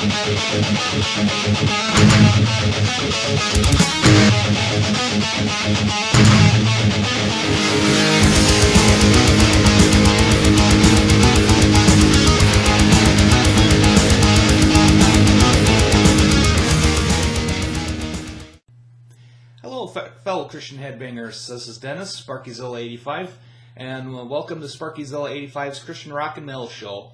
Hello, fellow Christian headbangers. This is Dennis, Sparkyzilla85, and welcome to Sparkyzilla85's Christian Rock and Metal Show.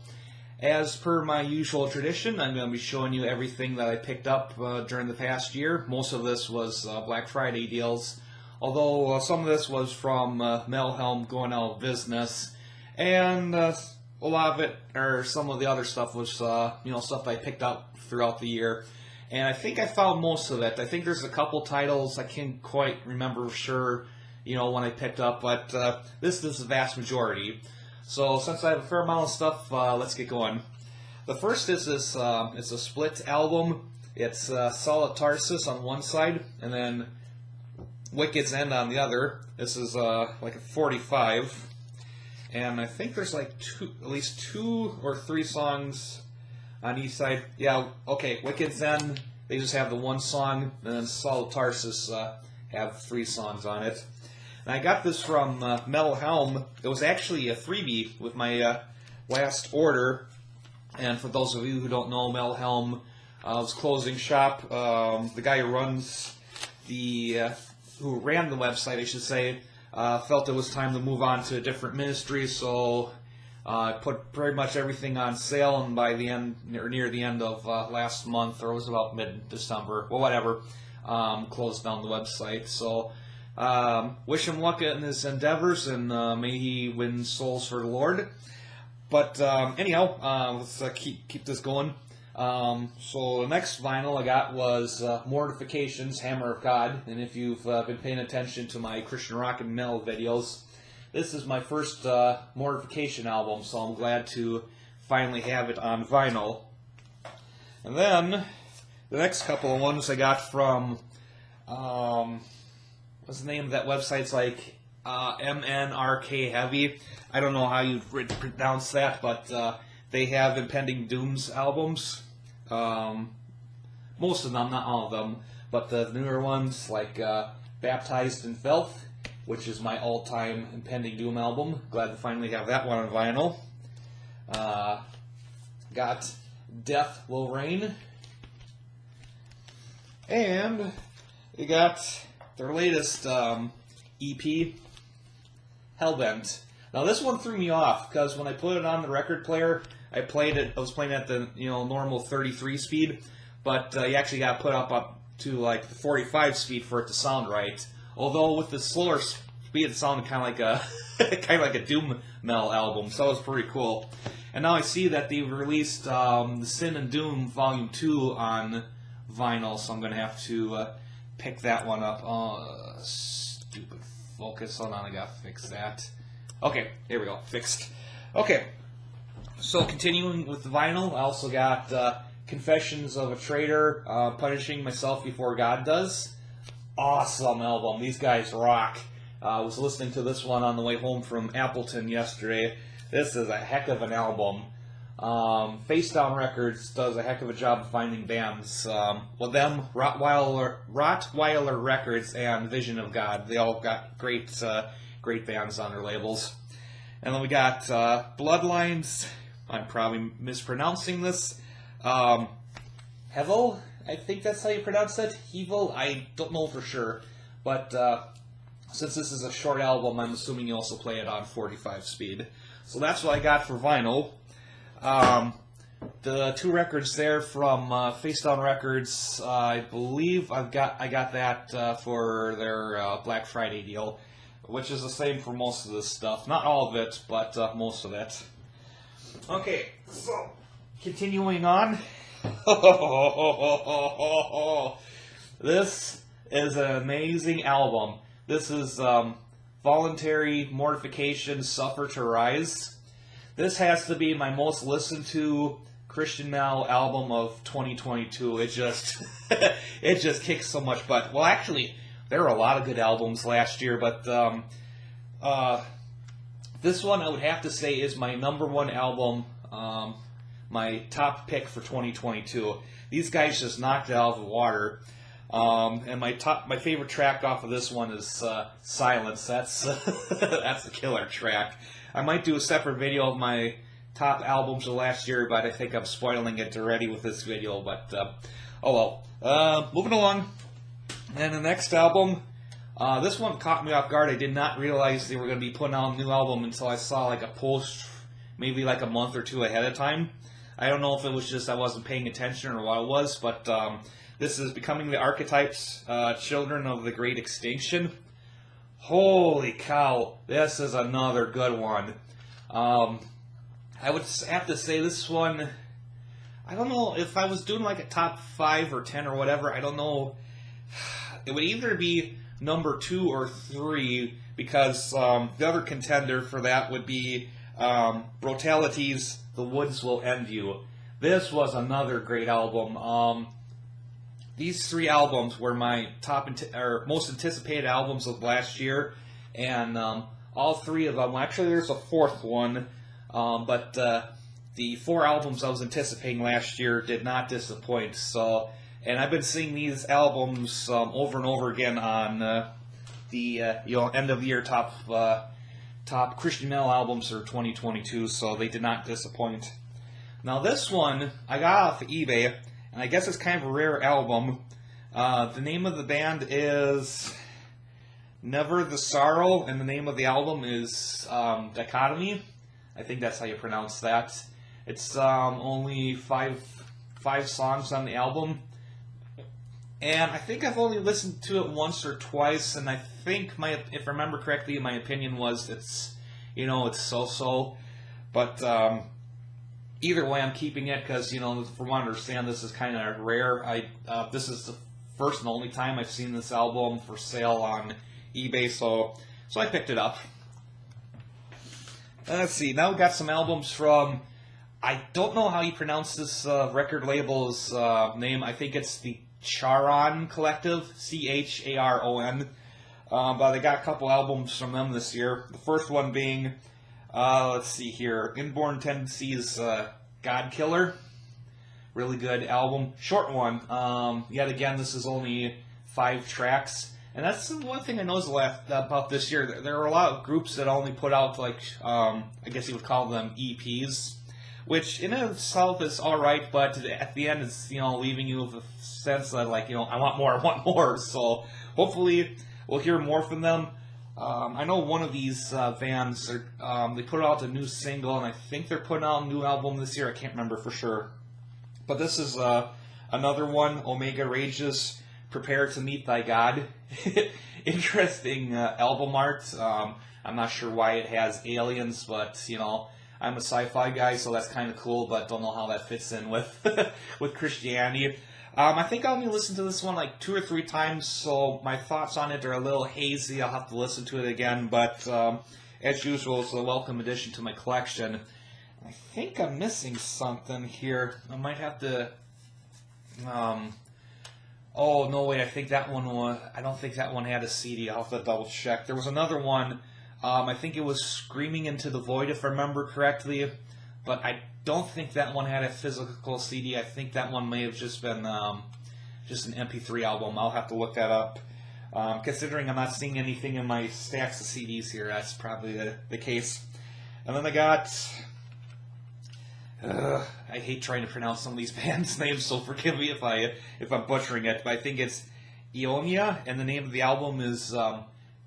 As per my usual tradition, I'm going to be showing you everything that I picked up during the past year. Most of this was Black Friday deals, although some of this was from Metal Helm going out of business, and a lot of it, or some of the other stuff was stuff I picked up throughout the year. And I think I found most of it. I think there's a couple titles I can't quite remember for sure, when I picked up, but this is the vast majority. So since I have a fair amount of stuff, let's get going. The first is this, it's a split album. It's Solid Tarsus on one side, and then Wicked's End on the other. This is like a 45, and I think there's like at least 2 or 3 songs on each side. Yeah, okay, Wicked's End, they just have the one song, and then Solid Tarsus have 3 songs on it. And I got this from Metal Helm. It was actually a freebie with my last order. And for those of you who don't know, Metal Helm was closing shop. The guy who ran the website, I should say, felt it was time to move on to a different ministry, so I put pretty much everything on sale, and by the end, or near the end of last month, or it was about mid-December, well, whatever, closed down the website. So wish him luck in his endeavors, and may he win souls for the Lord. But anyhow, let's keep this going. So the next vinyl I got was Mortification's Hammer of God, and if you've been paying attention to my Christian rock and metal videos, this is my first Mortification album, so I'm glad to finally have it on vinyl. And then the next couple of ones I got from what's the name of that website? It's like MNRK Heavy. I don't know how you pronounce that, but they have Impending Doom's albums. Most of them, not all of them, but the newer ones like Baptized in Filth, which is my all-time Impending Doom album. Glad to finally have that one on vinyl. Got Death Will Reign. And we got their latest EP, Hellbent. Now this one threw me off, because when I put it on the record player, I was playing at the normal 33 speed, but you actually got to put up to like the 45 speed for it to sound right. Although with the slower speed, it sounded kind of like a doom metal album, so it was pretty cool. And now I see that they've released the Sin and Doom Volume 2 on vinyl, so I'm going to have to pick that one up. Oh, stupid focus. Hold on, I got to fix that. Okay, here we go. Fixed. Okay, so continuing with the vinyl, I also got Confessions of a Traitor, Punishing Myself Before God Does. Awesome album. These guys rock. I was listening to this one on the way home from Appleton yesterday. This is a heck of an album. Face Down Records does a heck of a job of finding bands. With them, Rottweiler Records and Vision of God, they all got great bands on their labels. And then we got Bloodlines. I'm probably mispronouncing this. Hevel, I think that's how you pronounce it. Hevel, I don't know for sure. But since this is a short album, I'm assuming you also play it on 45 speed. So that's what I got for vinyl. The 2 records there from Face Down Records, I believe I got that for their Black Friday deal, which is the same for most of this stuff. Not all of it, but most of it. Okay, so continuing on. This is an amazing album. This is Voluntary Mortification, Suffer to Rise. This has to be my most listened to Christian metal album of 2022. It just kicks so much butt. Well, actually, there were a lot of good albums last year, but this one I would have to say is my #1 album my top pick for 2022. These guys just knocked it out of the water. And my favorite track off of this one is Silence. That's that's the killer track. I might do a separate video of my top albums of last year, but I think I'm spoiling it already with this video. But oh well. Moving along. And the next album, this one caught me off guard. I did not realize they were going to be putting out a new album until I saw like a post, maybe like a month or two ahead of time. I don't know if it was just I wasn't paying attention or what it was, but this is Becoming the Archetypes, Children of the Great Extinction. Holy cow, this is another good one. I would have to say this one, I don't know if I was doing like a top 5 or 10 or whatever, I don't know. It would either be number 2 or 3, because the other contender for that would be Brotality's The Woods Will End You. This was another great album. These 3 albums were my most anticipated albums of last year, and all 3 of them, actually there's a 4th one, but the 4 albums I was anticipating last year did not disappoint. So, and I've been seeing these albums over and over again on the end of the year top Christian metal albums for 2022. So they did not disappoint. Now this one I got off of eBay, and I guess it's kind of a rare album. The name of the band is Never the Sorrow, and the name of the album is Dichotomy. I think that's how you pronounce that. It's only five songs on the album, and I think I've only listened to it once or twice. And I think if I remember correctly, my opinion was it's so-so. But either way, I'm keeping it because from what I understand, this is kind of rare. This is the first and only time I've seen this album for sale on eBay, so I picked it up. Let's see. Now we got some albums from, I don't know how you pronounce this record label's name. I think it's the Charon Collective, Charon. But I got a couple albums from them this year. The first one being, let's see here, Inborn Tendencies, God Killer. Really good album. Short one. Yet again, this is only 5 tracks. And that's the one thing I noticed about this year. There are a lot of groups that only put out, like, I guess you would call them EPs, which in itself is alright, but at the end it's, leaving you with a sense that, like, I want more. So hopefully we'll hear more from them. I know one of these bands, they put out a new single, and I think they're putting out a new album this year. I can't remember for sure. But this is another one, Omega Rage's Prepare to Meet Thy God. Interesting album art. I'm not sure why it has aliens, but, I'm a sci-fi guy, so that's kind of cool, but don't know how that fits in with with Christianity. I think I'll only listen to this one like 2 or 3 times, so my thoughts on it are a little hazy. I'll have to listen to it again, but as usual, it's a welcome addition to my collection. I think I'm missing something here. I might have to... oh, no, wait, I think that one was... I don't think that one had a CD. I'll have to double check. There was another one. I think it was Screaming Into the Void, if I remember correctly. But I don't think that one had a physical CD. I think that one may have just been just an MP3 album. I'll have to look that up. Considering I'm not seeing anything in my stacks of CDs here, that's probably the case. And then I got... I hate trying to pronounce some of these bands' names, so forgive me if I'm butchering it. But I think it's Ionia, and the name of the album is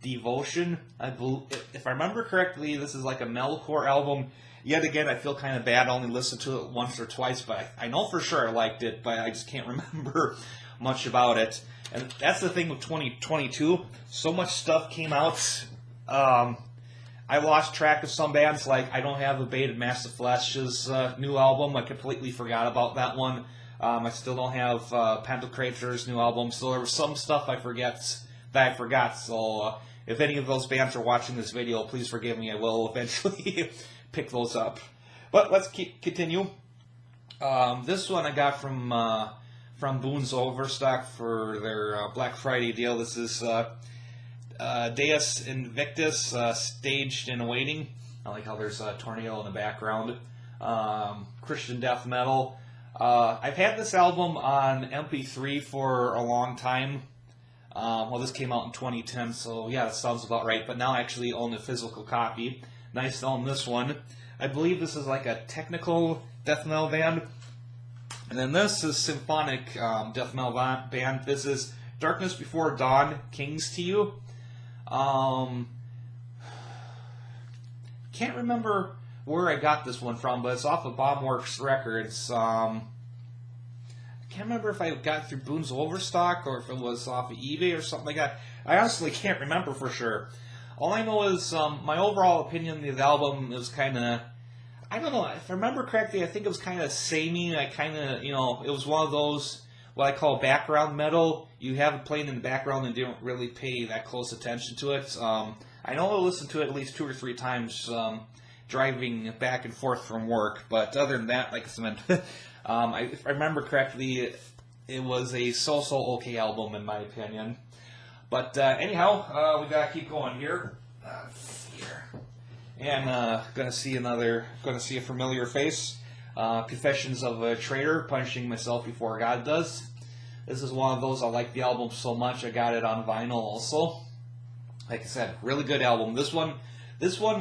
Devotion. If I remember correctly, this is like a metalcore album. Yet again, I feel kind of bad. I only listened to it once or twice, but I know for sure I liked it, but I just can't remember much about it. And that's the thing with 2022. So much stuff came out. I lost track of some bands. Like, I don't have Abated Massive Flesh's new album. I completely forgot about that one. I still don't have Pantocrator's new album. So there was some stuff I forgot. So if any of those bands are watching this video, please forgive me. I will eventually pick those up. But let's continue. This one I got from Boone's Overstock for their Black Friday deal. This is Deus Invictus, Staged and Awaiting. I like how there's a tornado in the background. Christian death metal. I've had this album on MP3 for a long time. Well, this came out in 2010, so yeah, that sounds about right. But now I actually own a physical copy. Nice to own this one. I believe this is like a technical death metal band. And then this is symphonic death metal band. This is Darkness Before Dawn, Kings to You. Can't remember where I got this one from, but it's off of Bombworks Records. I can't remember if I got it through Boone's Overstock or if it was off of eBay or something like that. I honestly can't remember for sure. All I know is my overall opinion of the album was kind of, I don't know, if I remember correctly, I think it was kind of samey. I kind of, it was one of those, what I call background metal. You have it playing in the background and don't really pay that close attention to it. I know I listened to it at least 2 or 3 times driving back and forth from work, but other than that, like I said, if I remember correctly, it was a so-so okay album in my opinion. But anyhow, we gotta keep going here. And gonna see a familiar face. Confessions of a Traitor, Punishing Myself Before God Does. This is one of those, I like the album so much I got it on vinyl also. Like I said, really good album. This one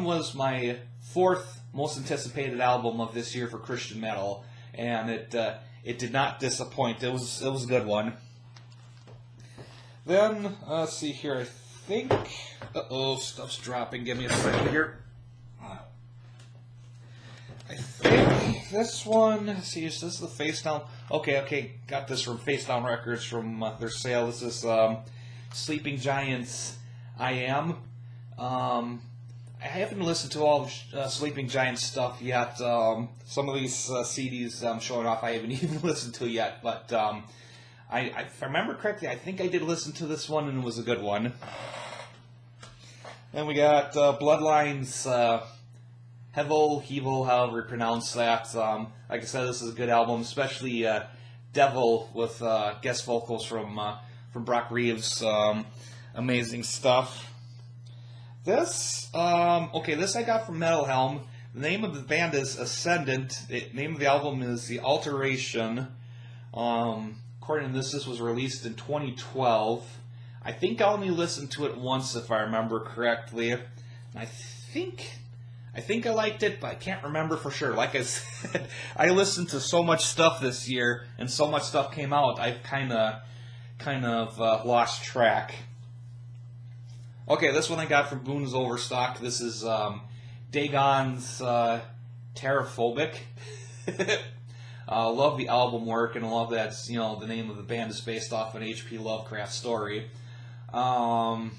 was my 4th most anticipated album of this year for Christian metal, and it did not disappoint. It was a good one. Then let's see here. I think stuff's dropping. Give me a second here. I think this one. Let's see, is this the Face Down? Okay. Got this from Face Down Records from their sale. This is Sleeping Giants. I Am. I haven't listened to all Sleeping Giants stuff yet. Some of these CDs I'm showing off I haven't even listened to yet, but if I remember correctly, I think I did listen to this one and it was a good one. Then we got Bloodlines, Hevel, however you pronounce that. Like I said, this is a good album, especially Devil with guest vocals from Brock Reeves. Amazing stuff. This I got from Metal Helm. The name of the band is Ascendant. The name of the album is The Alteration. According to this was released in 2012. I think I only listened to it once, if I remember correctly. I think I liked it, but I can't remember for sure. Like I said, I listened to so much stuff this year, and so much stuff came out, I've kind of lost track. Okay, this one I got from Boone's Overstock. This is Dagon's Terraphobic. Love the album work, and I love that the name of the band is based off an H.P. Lovecraft story. Don't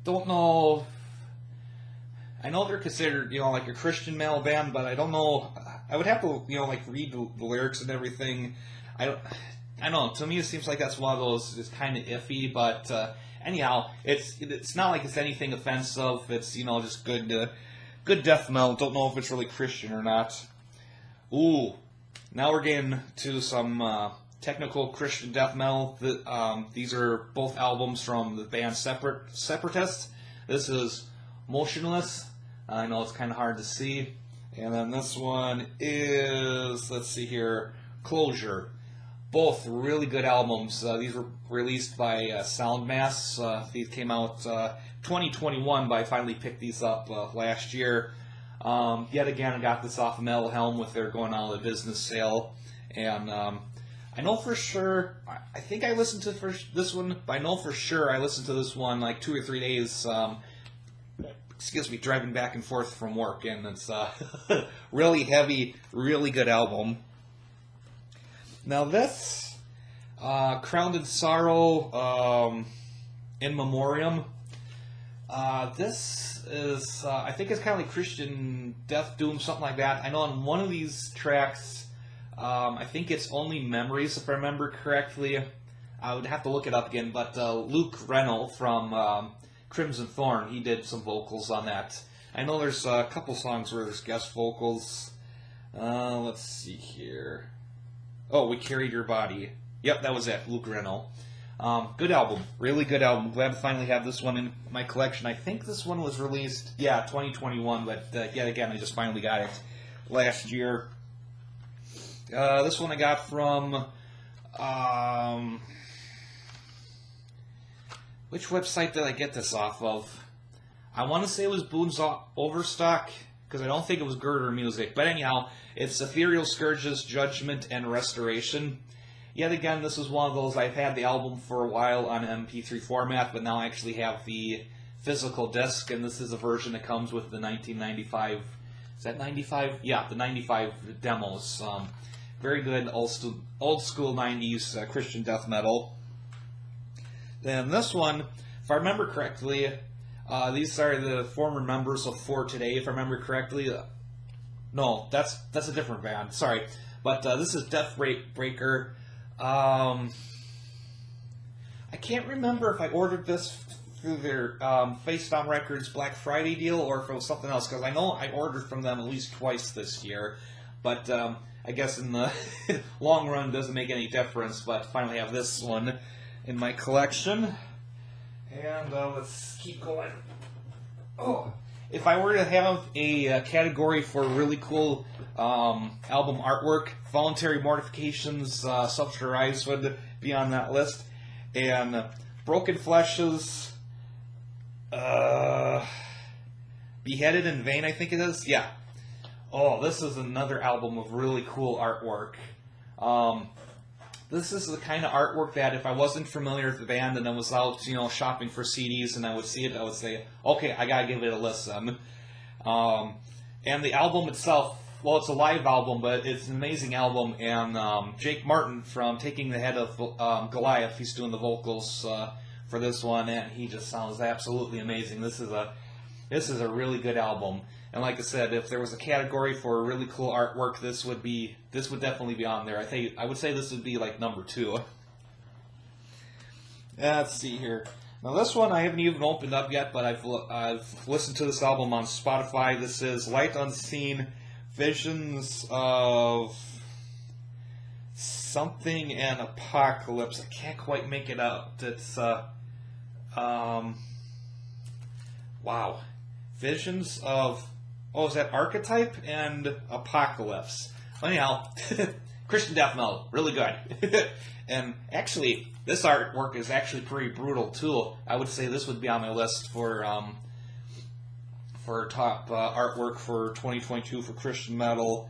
know. I know they're considered like a Christian metal band, but I don't know. I would have to read the lyrics and everything. I don't know. To me, it seems like that's one of those. It's kind of iffy, but anyhow, it's not like it's anything offensive. It's just good death metal. Don't know if it's really Christian or not. Ooh, now we're getting to some technical Christian death metal. These are both albums from the band Separatists. This is Motionless. I know it's kind of hard to see. And then this one is, let's see here, Closure. Both really good albums. These were released by Soundmass. These came out 2021, but I finally picked these up last year. Yet again, I got this off of Metal Helm with their going out of the business sale. And I know for sure, I think I listened to this one, but I know for sure I listened to this one like 2 or 3 days, driving back and forth from work. And it's really heavy, really good album. Now this, Crowned in Sorrow, In Memoriam, this is, I think it's kind of like Christian Death Doom, something like that. I know on one of these tracks, I think it's Only Memories, if I remember correctly. I would have to look it up again, but Luke Rennell from Crimson Thorn, he did some vocals on that. I know there's a couple songs where there's guest vocals. Let's see here. Oh, We Carried Your Body. Yep, that was it, Luke Rennell. Good album, really good album. Glad to finally have this one in my collection. I think this one was released, 2021, but yet again, I just finally got it last year. This one I got from which website did I get this off of? I want to say it was Boone's Overstock, because I don't think it was Girder Music. But anyhow, it's Ethereal Scourges, Judgment, and Restoration. Yet again, this is one of those, I've had the album for a while on MP3 format, but now I actually have the physical disc, and this is a version that comes with the 1995, is that 95? Yeah, the 95 demos. Very good old school 90s Christian death metal. Then this one, if I remember correctly, these are the former members of For Today, if I remember correctly. No, that's a different band, sorry. But this is Death Breaker. I can't remember if I ordered this through their Face Down Records Black Friday deal or if it was something else, because I know I ordered from them at least twice this year. But I guess in the long run it doesn't make any difference, but finally have this one in my collection. And let's keep going. Oh, if I were to have a category for really cool album artwork, Voluntary Mortification's Substitute Rise would be on that list. And Broken Flesh's Beheaded in Vain, I think it is. Yeah. Oh, this is another album of really cool artwork. This is the kind of artwork that if I wasn't familiar with the band and I was out, shopping for CDs and I would see it, I would say, okay, I gotta give it a listen. And the album itself, well, it's a live album, but it's an amazing album. And Jake Martin from Taking the Head of Goliath, he's doing the vocals for this one, and he just sounds absolutely amazing. This is a really good album. And like I said, if there was a category for really cool artwork, this would definitely be on there. I would say this would be like number 2. Let's see here. Now this one I haven't even opened up yet, but I've listened to this album on Spotify. This is Light Unseen, Visions of Something and Apocalypse. I can't quite make it out. It's wow. Visions of, is that Archetype and Apocalypse? Anyhow, Christian death metal, really good. And actually, this artwork is actually pretty brutal too. I would say this would be on my list for top artwork for 2022 for Christian metal.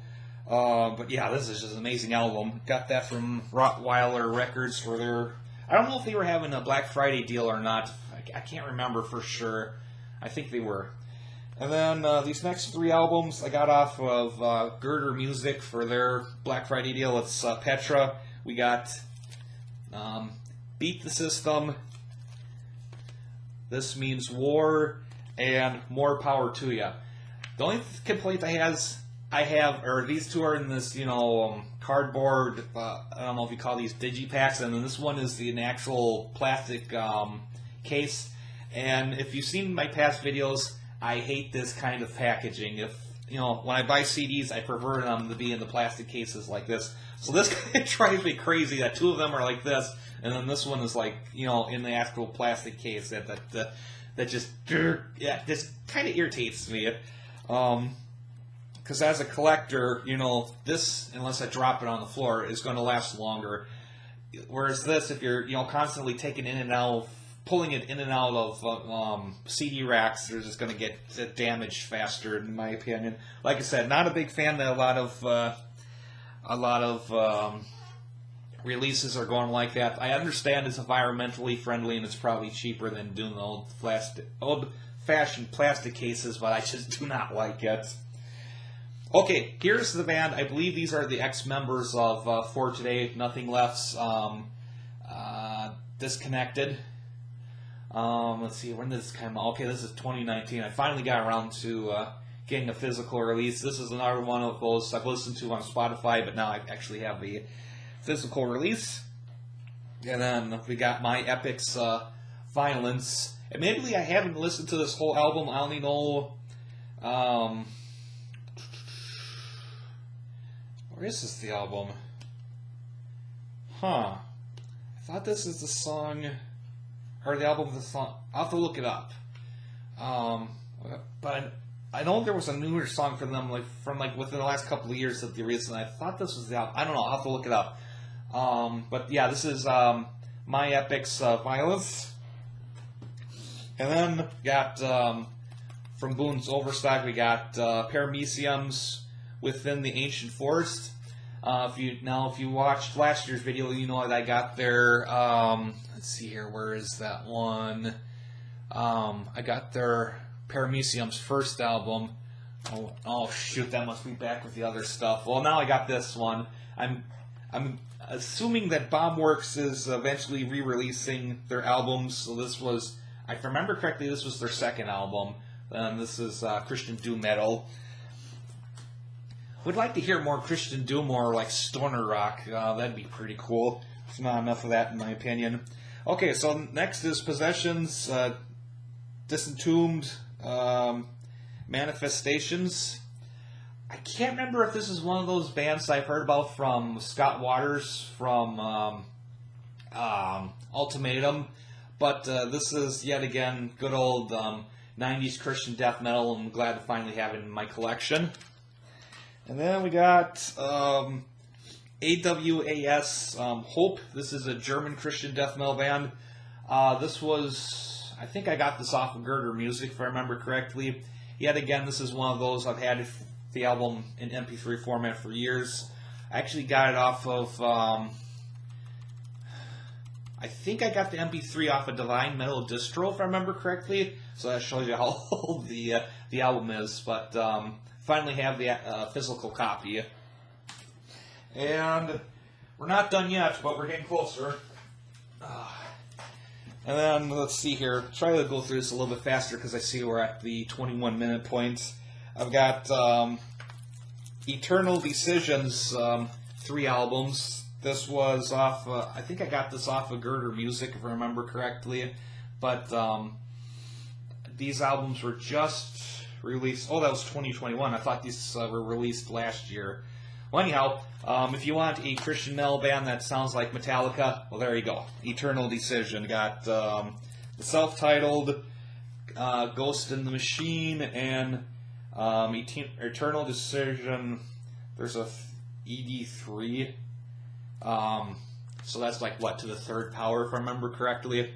But yeah, this is just an amazing album. Got that from Rottweiler Records for their, I don't know if they were having a Black Friday deal or not. I can't remember for sure. I think they were. And then these next 3 albums I got off of Girder Music for their Black Friday deal. It's Petra. We got Beat the System, This Means War, and More Power to Ya. The only complaint I have, or these 2 are in this, cardboard, I don't know if you call these digipacks, and then this one is an actual plastic case. And if you've seen my past videos, I hate this kind of packaging. When I buy CDs, I prefer them to be in the plastic cases like this. So this drives me crazy that 2 of them are like this, and then this one is like, in the actual plastic case. That just kind of irritates me. Because as a collector, this, unless I drop it on the floor, is going to last longer. Whereas this, if you're, constantly taking in and out, pulling it in and out of CD racks, they're just going to get damaged faster, in my opinion. Like I said, not a big fan that a lot of releases are going like that. I understand it's environmentally friendly and it's probably cheaper than doing the old-fashioned plastic cases, but I just do not like it. Okay, here's the band. I believe these are the ex-members of For Today, Nothing Left's Disconnected. Let's see, when did this come out? Okay, this is 2019. I finally got around to getting a physical release. This is another one of those I've listened to on Spotify, but now I actually have the physical release. And then we got My Epic's Violence. Admittedly, I haven't listened to this whole album. I only know... where is this, the album? I thought this is the song... or the album of the song. I'll have to look it up. But I know there was a newer song from them, from within the last couple of years that they released, and I thought this was the album. I don't know. I'll have to look it up. But yeah, this is My Epic's Violence. And then got from Boone's Overstock, we got Parameciums Within the Ancient Forest. If you watched last year's video, you know that I got their let's see here, where is that one? I got their Paramecium's first album. Oh shoot, that must be back with the other stuff. Well, now I got this one. I'm assuming that Bombworks is eventually re-releasing their albums. So this was, if I remember correctly, this was their second album. This is Christian Doom Metal. Would like to hear more Christian Doom or like stoner rock. That'd be pretty cool. There's not enough of that in my opinion. Okay, so next is Possessions, Disentombed, Manifestations. I can't remember if this is one of those bands I've heard about from Scott Waters from Ultimatum, but this is yet again good old 90s Christian death metal. I'm glad to finally have it in my collection. And then we got AWAS Hope. This is a German Christian death metal band. This was, I think I got this off of Girder Music if I remember correctly. Yet again, this is one of those I've had the album in MP3 format for years. I actually got it off of, I think I got the MP3 off of Divine Metal Distro if I remember correctly. So that shows you how old the album is. But finally have the physical copy. And we're not done yet, but we're getting closer. And then, let's see here, try to go through this a little bit faster because I see we're at the 21-minute point. I've got Eternal Decisions, 3 albums. This was off, I think I got this off of Girder Music if I remember correctly. But these albums were just released, oh that was 2021, I thought these were released last year. Well anyhow, if you want a Christian metal band that sounds like Metallica, well there you go. Eternal Decision. Got the self-titled Ghost in the Machine and Eternal Decision. There's a ED3. So that's like what, to the 3rd power if I remember correctly.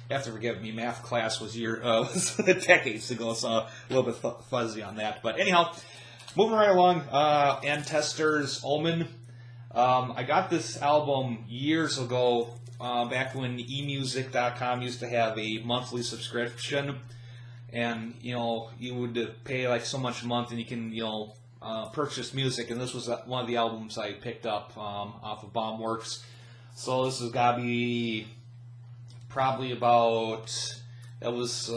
You have to forgive me, math class was decades ago, so a little bit fuzzy on that. But anyhow, moving right along, Ancestors Omen. I got this album years ago, back when emusic.com used to have a monthly subscription, and you would pay like so much a month, and you can purchase music. And this was one of the albums I picked up off of Bombworks. So this has got to be probably about, that was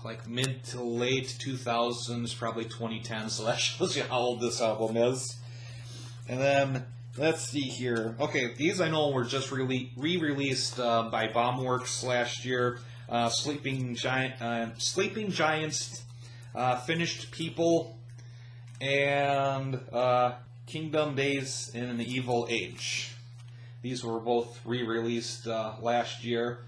like mid to late 2000s, probably 2010, so that shows you how old this album is. And then, let's see here. Okay, these I know were just re-released by Bombworks last year. Sleeping Giants, Finished People, and Kingdom Days in an Evil Age. These were both re-released last year.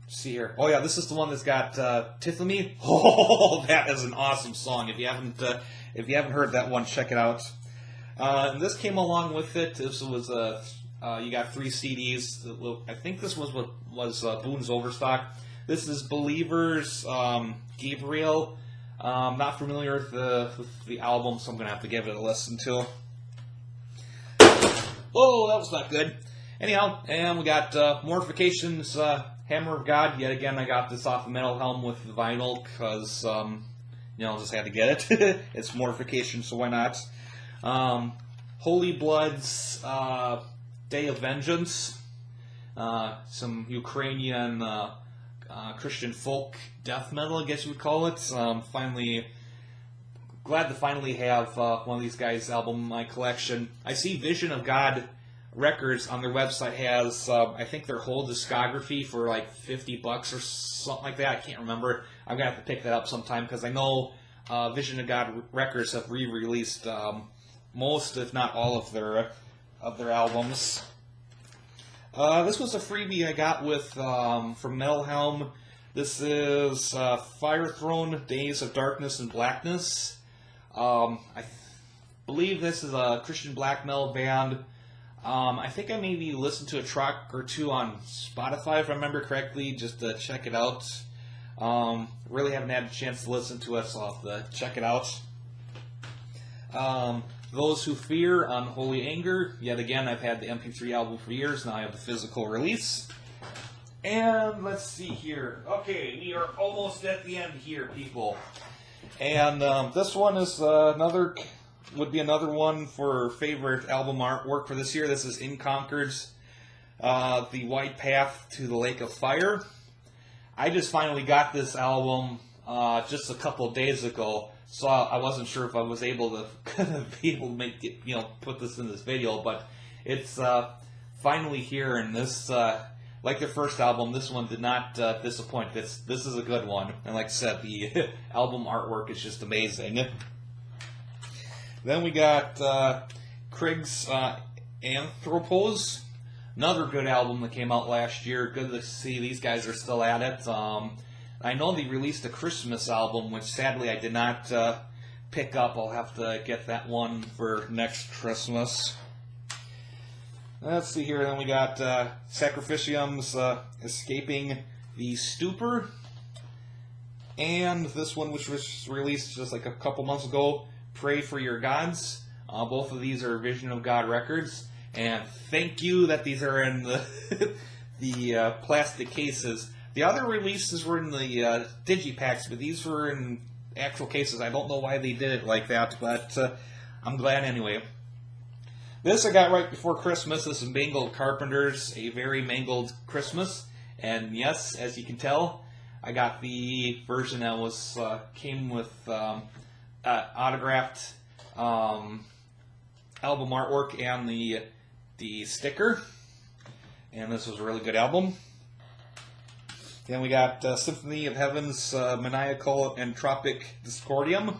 See here. Oh yeah, this is the one that's got Tithemy. Oh, that is an awesome song. If you haven't heard that one, check it out. And this came along with it. This was you got 3 CDs. I think this was what was Boone's Overstock. This is Believers, Gabriel. Not familiar with the album, so I'm gonna have to give it a listen to. Oh, that was not good. Anyhow, and we got Mortification's Hammer of God. Yet again, I got this off of Metal Helm with the vinyl because, just had to get it. It's Mortification, so why not? Holy Blood's Day of Vengeance. Some Ukrainian Christian folk death metal, I guess you would call it. Glad to finally have one of these guys' album in my collection. I see Vision of God Records on their website has, I think, their whole discography for like $50 or something like that. I can't remember. I'm gonna have to pick that up sometime because I know Vision of God Records have re-released most, if not all, of their albums. This was a freebie I got with from Metal Helm This is Fire Throne, Days of Darkness and Blackness. I believe this is a Christian black metal band. I think I maybe listened to a track or two on Spotify, if I remember correctly, just to check it out. Really haven't had a chance to listen to it, so I'll have to check it out. Those Who Fear, Unholy Anger. Yet again, I've had the MP3 album for years, now I have the physical release. And let's see here. Okay, we are almost at the end here, people. And this one is would be another one for favorite album artwork for this year. This is Inconquered's The White Path to the Lake of Fire. I just finally got this album just a couple of days ago, so I wasn't sure if I was able to make it, put this in this video, but it's finally here, and this. Like their first album, this one did not disappoint. This is a good one. And like I said, the album artwork is just amazing. Then we got Craig's Anthropos. Another good album that came out last year. Good to see these guys are still at it. I know they released a Christmas album, which sadly I did not pick up. I'll have to get that one for next Christmas. Let's see here, then we got Sacrificium's Escaping the Stupor. And this one, which was released just like a couple months ago, Pray for Your Gods. Both of these are Vision of God records. And thank you that these are in the plastic cases. The other releases were in the digipacks, but these were in actual cases. I don't know why they did it like that, but I'm glad anyway. This I got right before Christmas. This is Mangled Carpenters, A Very Mangled Christmas. And yes, as you can tell, I got the version that was came with autographed album artwork and the sticker. And this was a really good album. Then we got Symphony of Heaven's Maniacal Entropic Discordium.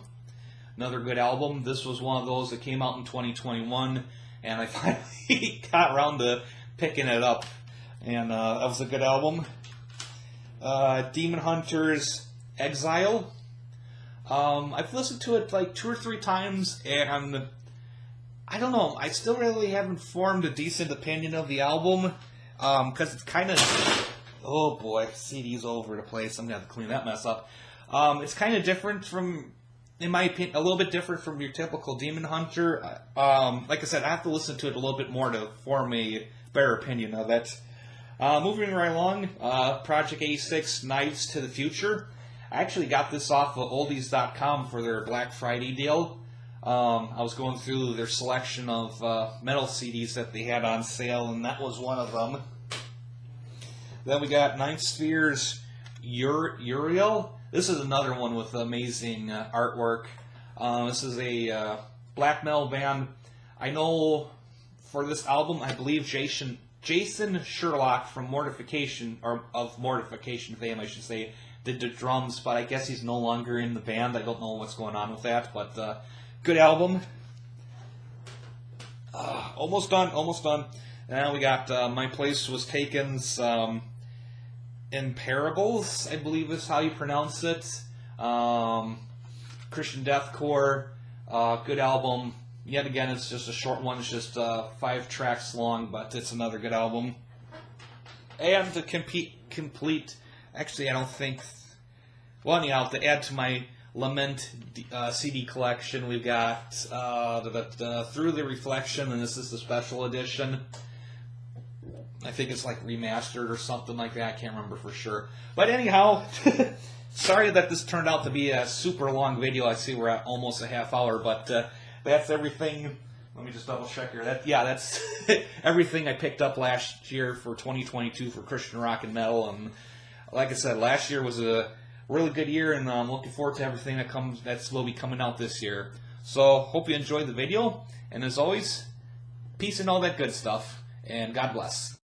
Another good album. This was one of those that came out in 2021. And I finally got around to picking it up. And that was a good album. Demon Hunter's Exile. I've listened to it like 2 or 3 times, and I don't know. I still really haven't formed a decent opinion of the album. Because it's kind of... Oh boy, CD's all over the place. I'm going to have to clean that mess up. It's kind of different from... In my opinion, a little bit different from your typical Demon Hunter. Like I said, I have to listen to it a little bit more to form a better opinion of it. Moving right along, Project A6, Knives to the Future. I actually got this off of oldies.com for their Black Friday deal. I was going through their selection of metal CDs that they had on sale, and that was one of them. Then we got Ninth Sphere's Uriel. This is another one with amazing artwork. This is a black metal band. I know for this album, I believe Jason Sherlock from Mortification, or of Mortification fame, I should say, did the drums, but I guess he's no longer in the band. I don't know what's going on with that, but good album. Almost done, almost done. And we got My Place Was Taken's Imparables, I believe is how you pronounce it. Christian deathcore, good album. Yet again, it's just a short one. It's just 5 tracks long, but it's another good album. And to complete, actually, I don't think. Well, anyhow, to add to my Lament CD collection, we've got Through the Reflection, and this is the special edition. I think it's like remastered or something like that. I can't remember for sure. But anyhow, sorry that this turned out to be a super long video. I see we're at almost a half hour, but that's everything. Let me just double check here. That's everything I picked up last year for 2022 for Christian rock and metal. And like I said, last year was a really good year, and I'm looking forward to everything that will be coming out this year. So hope you enjoyed the video, and as always, peace and all that good stuff, and God bless.